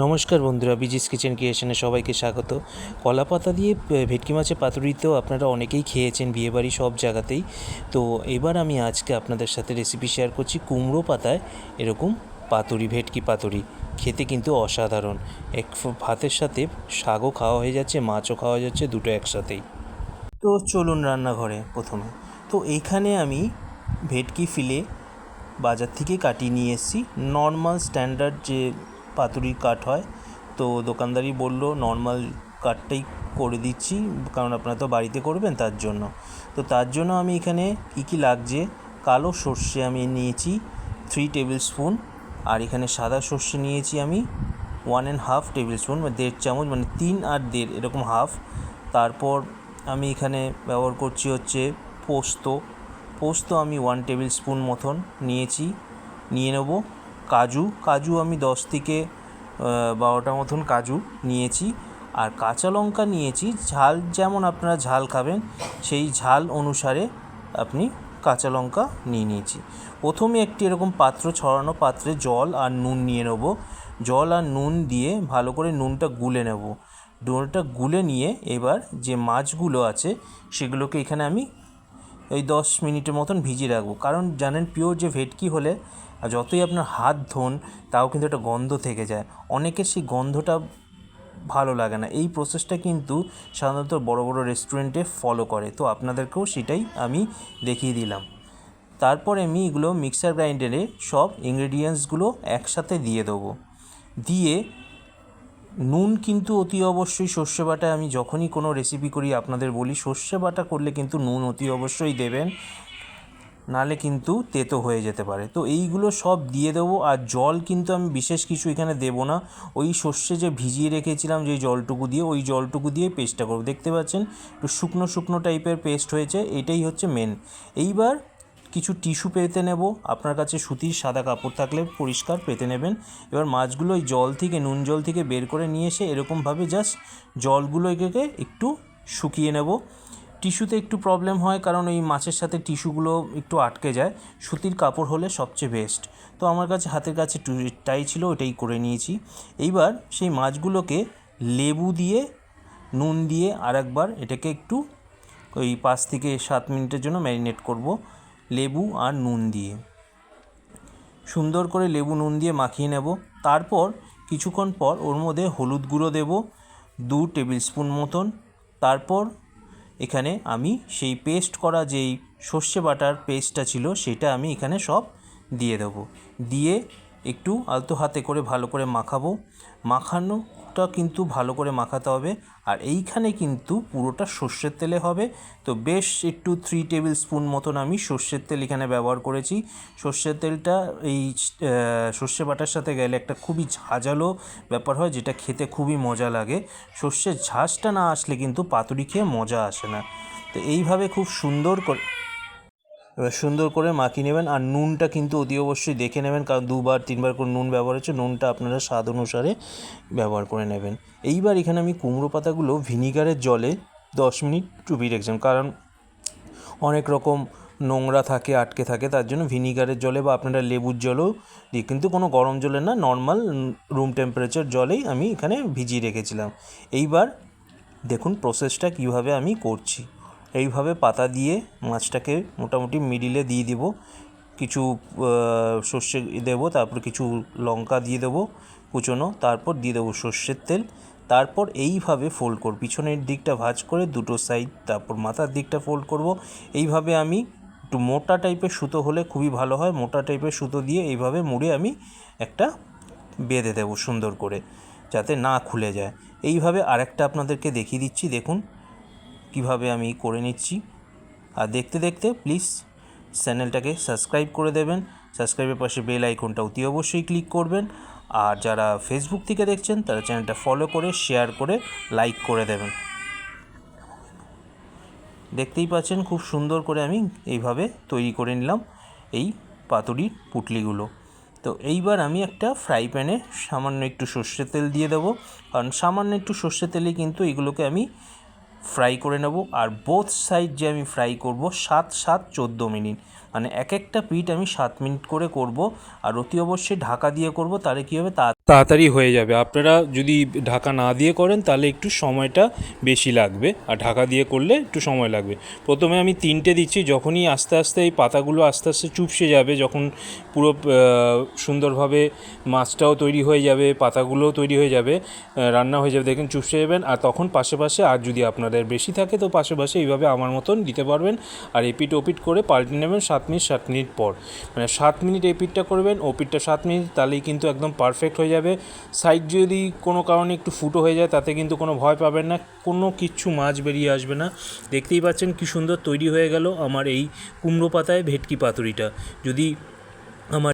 নমস্কার বন্ধুরা, বিজিস কিচেন ক্রিয়েশনে সবাইকে স্বাগত। কলা পাতা দিয়ে ভেটকি মাছের পাতুরি তো আপনারা অনেকেই খেয়েছেন বিয়েবাড়ি সব জায়গাতেই। তো এবার আমি আজকে আপনাদের সাথে রেসিপি শেয়ার করছি কুমড়ো পাতায় এরকম পাতুরি, ভেটকি পাতুরি। খেতে কিন্তু অসাধারণ। এক ভাতের সাথে শাকও খাওয়া হয়ে যাচ্ছে, মাছও খাওয়া যাচ্ছে, দুটো একসাথেই। তো চলুন রান্নাঘরে প্রথমে। তো এইখানে আমি ভেটকি ফিলে বাজার থেকে কাটিয়ে নিয়ে এসেছি। নর্মাল স্ট্যান্ডার্ড যে পাতুরির কাট হয়, তো দোকানদারই বলল নর্মাল কাটটাই করে দিচ্ছি, কারণ আপনারা তো বাড়িতে করবেন তার জন্য। তো তার জন্য আমি এখানে কী লাগছে, কালো সর্ষে আমি নিয়েছি 3 টেবিল স্পুন, আর এখানে সাদা সর্ষে নিয়েছি আমি 1.5 টেবিল স্পুন, মানে 1.5 চামচ, মানে 3 আর 1.5 এরকম হাফ। তারপর আমি এখানে ব্যবহার করছি হচ্ছে পোস্ত আমি 1 টেবিল স্পুন মতন নিয়ে নেব। কাজু আমি 10 থেকে 12টা মতন কাজু নিয়েছি। আর কাঁচা লঙ্কা নিয়েছি, ঝাল যেমন আপনারা ঝাল খাবেন সেই ঝাল অনুসারে আপনি কাঁচা লঙ্কা নিয়েছি। প্রথমে একটি এরকম ছড়ানো পাত্রে জল আর নুন নিয়ে নেব। জল আর নুন দিয়ে ভালো করে নুনটা গুলে নিয়ে এবার যে মাছগুলো আছে সেগুলোকে এখানে আমি এই 10 মিনিটের মতন ভিজিয়ে রাখবো। কারণ জানেন, পিওর যে ভেটকি হলে যতই আপনার হাত ধোন তাও কিন্তু একটা গন্ধ থেকে যায়, অনেকের সেই গন্ধটা ভালো লাগে না। এই প্রসেসটা কিন্তু সাধারণত বড় বড় রেস্টুরেন্টে ফলো করে, তো আপনাদেরকেও সেটাই আমি দেখিয়ে দিলাম। তারপরে আমি এগুলো মিক্সার গ্রাইন্ডারে সব ইনগ্রেডিয়েন্টসগুলো একসাথে দিয়ে দেবো। দিয়ে নুন কিন্তু অতি অবশ্যই সর্ষে বাটা, আমি যখনই কোনো রেসিপি করি আপনাদের বলি সর্ষে বাটা করলে কিন্তু নুন অতি অবশ্যই দেবেন, নালে কিন্তু তেতো হয়ে যেতে পারে। তো এইগুলো সব দিয়ে দেবো। আর জল কিন্তু আমি বিশেষ কিছু এখানে দেবো না, ওই সর্ষে যে ভিজিয়ে রেখেছিলাম যে জলটুকু দিয়ে, ওই জলটুকু দিয়ে পেস্টটা করবো। দেখতে পাচ্ছেন একটু শুকনো শুকনো টাইপের পেস্ট হয়েছে, এটাই হচ্ছে মেন। এইবার কিছু টিস্যু পেতে নেব, আপনার কাছে সুতির সাদা কাপড় থাকলে পরিষ্কার পেতে নেবেন। এবার মাছগুলো ওই নুন জল থেকে বের করে নিয়ে এসে এরকমভাবে জাস্ট জলগুলো একে একটু শুকিয়ে নেব। টিস্যুতে একটু প্রবলেম হয়, কারণ ওই মাছের সাথে টিস্যুগুলো একটু আটকে যায়। সুতির কাপড় হলে সবচেয়ে বেস্ট। তো আমার কাছে হাতের কাছে টাই ছিল, ওটাই করে নিয়েছি। এইবার সেই মাছগুলোকে লেবু দিয়ে নুন দিয়ে আরেকবার এটাকে একটু ওই 5 থেকে 7 মিনিটের জন্য ম্যারিনেট করব, লেবু আর নুন দিয়ে সুন্দর করে লেবু নুন দিয়ে মাখিয়ে নেব। তারপর কিছুক্ষণ পর ওর মধ্যে হলুদ গুঁড়ো দেব 2 টেবিল স্পুন মতন। তারপর এখানে আমি সেই পেস্ট করা যেই সর্ষে বাটার পেস্টটা ছিল সেটা আমি এখানে সব দিয়ে দেবো। দিয়ে একটু আলতো হাতে করে ভালো করে মাখানোটা কিন্তু ভালো করে মাখাতে হবে। আর এইখানে কিন্তু পুরোটা সর্ষের তেলে হবে, তো বেশ একটু 3 টেবিল স্পুন মতন আমি সর্ষের তেল এখানে ব্যবহার করেছি। সর্ষের তেলটা এই সর্ষে বাটার সাথে গেলে একটা খুবই ঝাঁঝালো ব্যাপার হয়, যেটা খেতে খুবই মজা লাগে। সর্ষের ঝাঁঝটা না আসলে কিন্তু পাতুরি খেয়ে মজা আসে না। তো এইভাবে খুব সুন্দর করে মাখিয়ে নেবেন। আর নুনটা কিন্তু অতি অবশ্যই দেখে নেবেন, কারণ 2বার 3বার করে নুন ব্যবহার হচ্ছে, নুনটা আপনারা স্বাদ অনুসারে ব্যবহার করে নেবেন। এইবার এখানে আমি কুমড়ো পাতাগুলো ভিনিগারের জলে 10 মিনিট ডুবিয়ে রেখেছিলাম, কারণ অনেক রকম নোংরা থাকে, আটকে থাকে, তার জন্য ভিনিগারের জলে বা আপনারা লেবুর জলও দিই, কিন্তু কোনো গরম জলে না, নর্মাল রুম টেম্পারেচার জলেই আমি এখানে ভিজিয়ে রেখেছিলাম। এইবার দেখুন প্রসেসটা কীভাবে আমি করছি। এইভাবে পাতা দিয়ে মাছটাকে মোটামুটি মিডিলে দিয়ে দেব, কিছু সর্ষে দেবো, তারপর কিছু লঙ্কা দিয়ে দেবো কুচোনো, তারপর দিয়ে দেবো সর্ষের তেল। তারপর এইভাবে ফোল্ড করব, পিছনের দিকটা ভাঁজ করে দুটো সাইড, তারপর মাথার দিকটা ফোল্ড করব। এইভাবে আমি একটু মোটা টাইপের সুতো হলে খুবই ভালো হয়, মোটা টাইপের সুতো দিয়ে এইভাবে মুড়ে আমি একটা বেঁধে দেবো সুন্দর করে, যাতে না খুলে যায়। এইভাবে আরেকটা আপনাদেরকে দেখিয়ে দিচ্ছি, দেখুন কিভাবে আমি করে নিচ্ছি। আর দেখতে দেখতে প্লিজ চ্যানেলটাকে সাবস্ক্রাইব করে দেবেন, সাবস্ক্রাইবের পাশে বেল আইকনটা অতি অবশ্যই ক্লিক করবেন। আর যারা ফেসবুক থেকে দেখছেন তারা চ্যানেলটা ফলো করে, শেয়ার করে, লাইক করে দেবেন। দেখতেই পাচ্ছেন খুব সুন্দর করে আমি এইভাবে তৈরি করে নিলাম এই পাতুরির পুটলিগুলো। তো এইবার আমি একটা ফ্রাই প্যানে সামান্য একটু সর্ষের তেল দিয়ে দেবো, কারণ সামান্য একটু সর্ষের তেলে কিন্তু এগুলোকে আমি ফ্রাই করে নেব। আর বোথ সাইড যে আমি ফ্রাই করব 7-14 মিনিট, মানে এক একটা পিঠ আমি 7 মিনিট করে করব, আর অতি অবশ্যই ঢাকা দিয়ে করব, তাহলে কী হবে তাড়াতাড়ি হয়ে যাবে। আপনারা যদি ঢাকা না দিয়ে করেন তাহলে একটু সময়টা বেশি লাগবে, আর ঢাকা দিয়ে করলে একটু সময় লাগবে। প্রথমে আমি 3টে দিচ্ছি, যখনই আস্তে আস্তে এই পাতাগুলো আস্তে আস্তে চুপসে যাবে, যখন পুরো সুন্দরভাবে মাছটাও তৈরি হয়ে যাবে, পাতাগুলোও তৈরি হয়ে যাবে, রান্না হয়ে যাবে, দেখুন চুপসে যাবেন। আর তখন পাশে পাশে, আর যদি আপনাদের বেশি থাকে তো পাশে পাশে এইভাবে আমার মতন দিতে পারবেন, আর এপিট ওপিট করে পাল্টে নেবেন 7 মিনিট পর। মানে 7 মিনিট এপিটটা করবেন, ওপিটটা 7 মিনিট, তাহলেই কিন্তু একদম পারফেক্ট হয়ে যাবে। সাইড যদি কোনো কারণে একটু ফুটো হয়ে যায় তাতে কিন্তু কোনো ভয় পাবেন না, কোনো কিচ্ছু মাছ বেরিয়ে আসবে না। দেখতেই পাচ্ছেন কি সুন্দর তৈরি হয়ে গেল আমার এই কুমড়ো পাতায় ভেটকি পাতুরিটা। যদি আমার